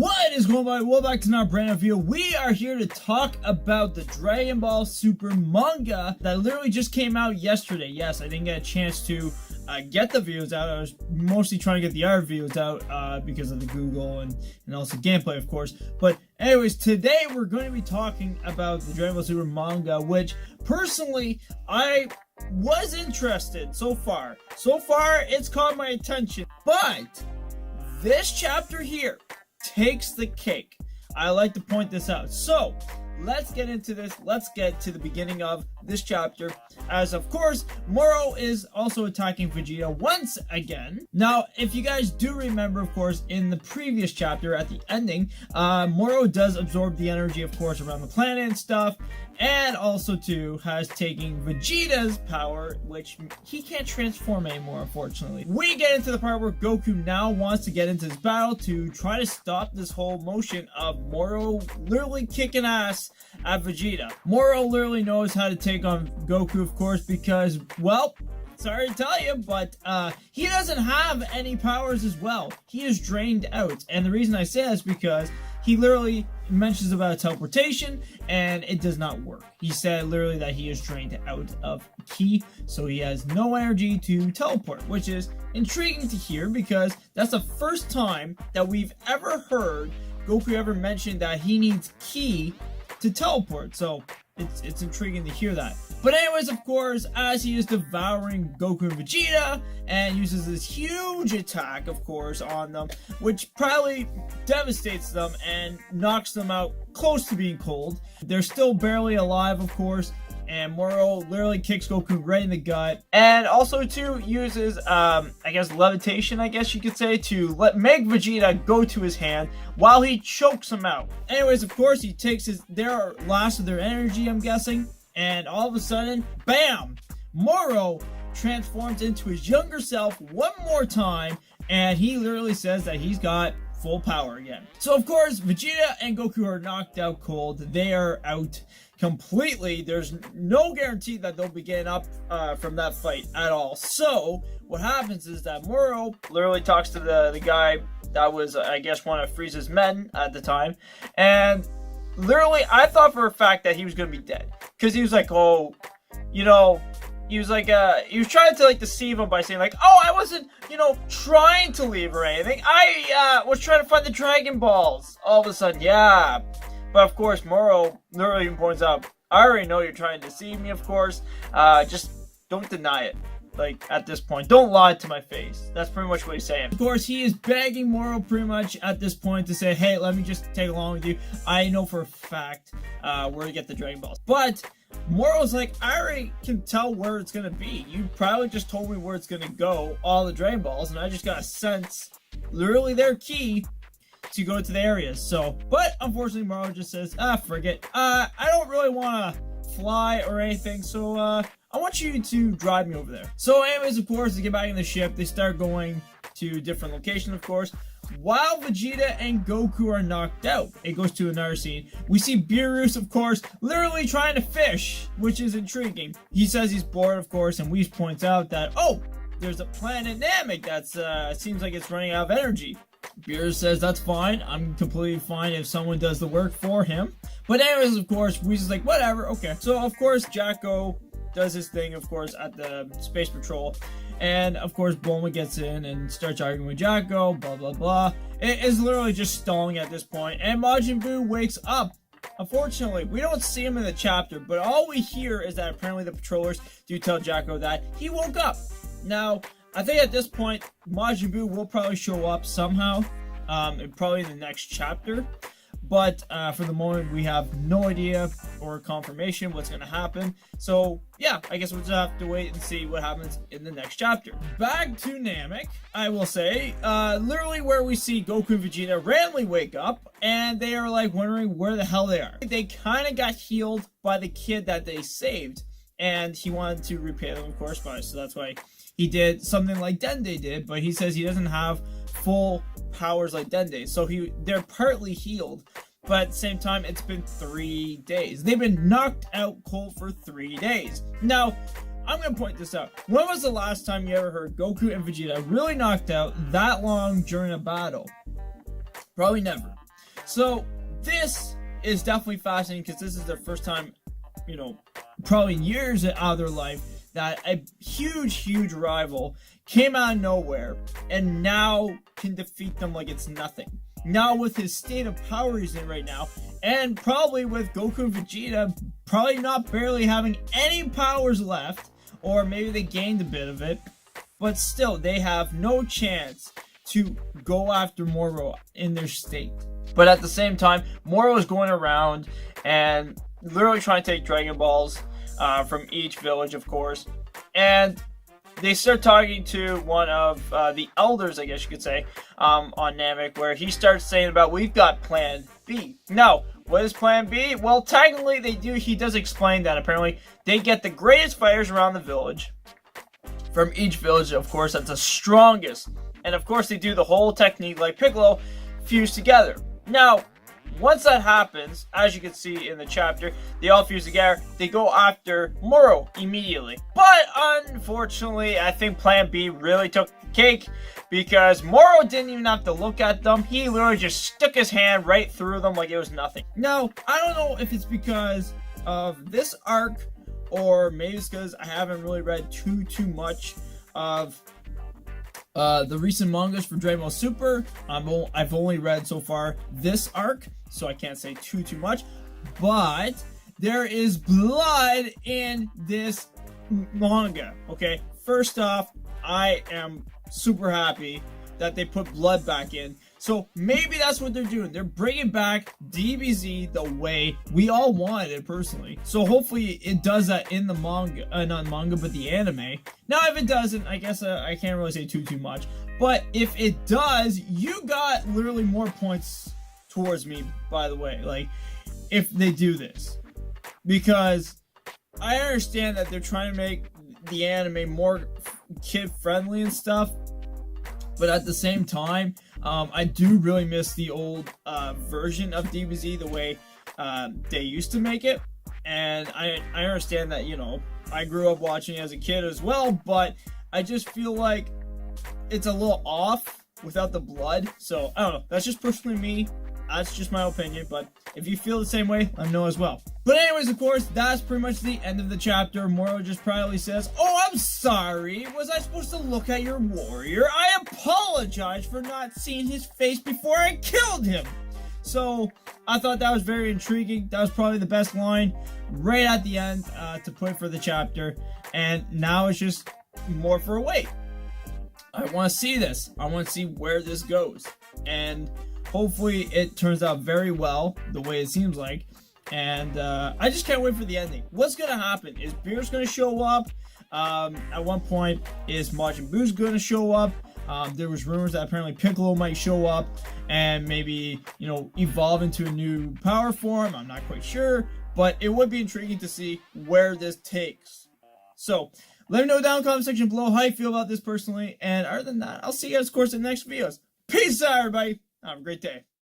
What is going on? Welcome back to another brand new video. We are here to talk about the Dragon Ball Super manga that literally just came out yesterday. Yes, I didn't get a chance to get the videos out. I was mostly trying to get the other videos out because of the Google and also gameplay, of course. But anyways, today we're going to be talking about the Dragon Ball Super manga, which personally I was interested so far. So far, it's caught my attention. But this chapter here takes the cake. I like to point this out. So let's get into this. Let's get to the beginning of this chapter, as of course Moro is also attacking Vegeta once again. Now, if you guys do remember, of course, in the previous chapter at the ending, Moro does absorb the energy, of course, around the planet and stuff, and also too has taken Vegeta's power, which he can't transform anymore, unfortunately. We get into the part where Goku now wants to get into this battle to try to stop this whole motion of Moro literally kicking ass at Vegeta. Moro literally knows how to take on Goku, of course, because, well, sorry to tell you, but he doesn't have any powers as well. He is drained out, and the reason I say that is because he literally mentions about teleportation, and it does not work. He said literally that he is drained out of ki, so he has no energy to teleport, which is intriguing to hear because that's the first time that we've ever heard Goku ever mention that he needs ki to teleport, so it's intriguing to hear that. But anyways, of course, as he is devouring Goku and Vegeta and uses this huge attack, of course, on them, which probably devastates them and knocks them out close to being cold. They're still barely alive, of course, and Moro literally kicks Goku right in the gut, and also too uses I guess levitation, I guess you could say, to make Vegeta go to his hand while he chokes him out. Anyways, of course, he takes their last of their energy, I'm guessing, and all of a sudden, bam, Moro transforms into his younger self one more time, and he literally says that he's got full power again. So of course, Vegeta and Goku are knocked out cold. They are out completely. There's no guarantee that they'll be getting up from that fight at all. So what happens is that Moro literally talks to the guy that was, I guess, one of Frieza's men at the time, and literally I thought for a fact that he was gonna be dead, because he was like, oh, you know, he was like, he was trying to like deceive him by saying like, oh, I wasn't, you know, trying to leave or anything. I was trying to find the Dragon Balls. All of a sudden, yeah. But of course, Moro literally points out, I already know you're trying to deceive me, of course. Just don't deny it. Like, at this point, don't lie to my face. That's pretty much what he's saying. Of course, he is begging Moro pretty much at this point to say, hey, let me just take along with you. I know for a fact where to get the Dragon Balls. But Moro's like, I already can tell where it's going to be. You probably just told me where it's going to go, all the Dragon Balls, and I just got a sense, literally their key, to go to the areas. So, but unfortunately, Moro just says, forget. I don't really want to fly or anything, so I want you to drive me over there. So anyways, of course, they get back in the ship. They start going to different locations, of course, while Vegeta and Goku are knocked out. It goes to another scene. We see Beerus, of course, literally trying to fish, which is intriguing. He says he's bored, of course, and Whis points out that, oh, there's a planet Namak that's seems like it's running out of energy. Beerus says that's fine. I'm completely fine if someone does the work for him. But anyways, of course, Whis is like, whatever, okay. So of course, Jacko does his thing, of course, at the Space Patrol. And, of course, Bulma gets in and starts arguing with Jacko, blah, blah, blah. It is literally just stalling at this point. And Majin Buu wakes up. Unfortunately, we don't see him in the chapter, but all we hear is that apparently the patrollers do tell Jacko that he woke up. Now, I think at this point, Majin Buu will probably show up somehow, probably in the next chapter. But for the moment, we have no idea or confirmation what's going to happen. So, yeah, I guess we'll just have to wait and see what happens in the next chapter. Back to Namek, I will say, literally where we see Goku and Vegeta randomly wake up, and they are, like, wondering where the hell they are. They kind of got healed by the kid that they saved, and he wanted to repay them, of course, so that's why he did something like Dende did, but he says he doesn't have full powers like Dende, so they're partly healed, but at the same time, it's been 3 days. They've been knocked out cold for 3 days. Now, I'm going to point this out. When was the last time you ever heard Goku and Vegeta really knocked out that long during a battle? Probably never. So this is definitely fascinating because this is their first time, you know, probably in years out of their life, that a huge rival came out of nowhere and now can defeat them like it's nothing. Now with his state of power he's in right now, and probably with Goku and Vegeta probably not barely having any powers left, or maybe they gained a bit of it, but still they have no chance to go after Moro in their state. But at the same time, Moro is going around and literally trying to take Dragon Balls from each village, of course, and they start talking to one of the elders, I guess you could say, on Namak, where he starts saying about, we've got Plan B. Now, what is Plan B? Well, technically he does explain that apparently they get the greatest fighters around the village, from each village, of course, that's the strongest. And of course they do the whole technique like Piccolo, fused together. Now, once that happens, as you can see in the chapter, they all fuse together. They go after Moro immediately. But unfortunately, I think Plan B really took the cake, because Moro didn't even have to look at them. He literally just stuck his hand right through them like it was nothing. Now, I don't know if it's because of this arc, or maybe it's because I haven't really read too much of the recent mangas for Dragon Ball Super. I've only read so far this arc, so I can't say too much. But there is blood in this manga. Okay, first off, I am super happy that they put blood back in. So maybe that's what they're doing. They're bringing back DBZ the way we all wanted it personally. So hopefully it does that in the manga, not manga, but the anime. Now, if it doesn't, I guess I can't really say too much. But if it does, you got literally more points towards me, by the way. Like, if they do this. Because I understand that they're trying to make the anime more kid-friendly and stuff. But at the same time, I do really miss the old version of DBZ, the way they used to make it. And I understand that, you know, I grew up watching it as a kid as well, but I just feel like it's a little off without the blood. So, I don't know. That's just personally me. That's just my opinion, but if you feel the same way, let me know as well. But anyways, of course, that's pretty much the end of the chapter. Moro just proudly says, "Oh, I'm sorry. Was I supposed to look at your warrior? I apologize for not seeing his face before I killed him." So, I thought that was very intriguing. That was probably the best line right at the end to put for the chapter. And now it's just more for a wait. I want to see this. I want to see where this goes. And hopefully it turns out very well, the way it seems like. And I just can't wait for the ending. What's going to happen? Is Beerus going to show up? At one point, is Majin Buu's going to show up? There was rumors that apparently Piccolo might show up and maybe, you know, evolve into a new power form. I'm not quite sure, but it would be intriguing to see where this takes. So, let me know down in the comment section below how you feel about this personally. And other than that, I'll see you guys, of course, in the next videos. Peace out, everybody. Have a great day.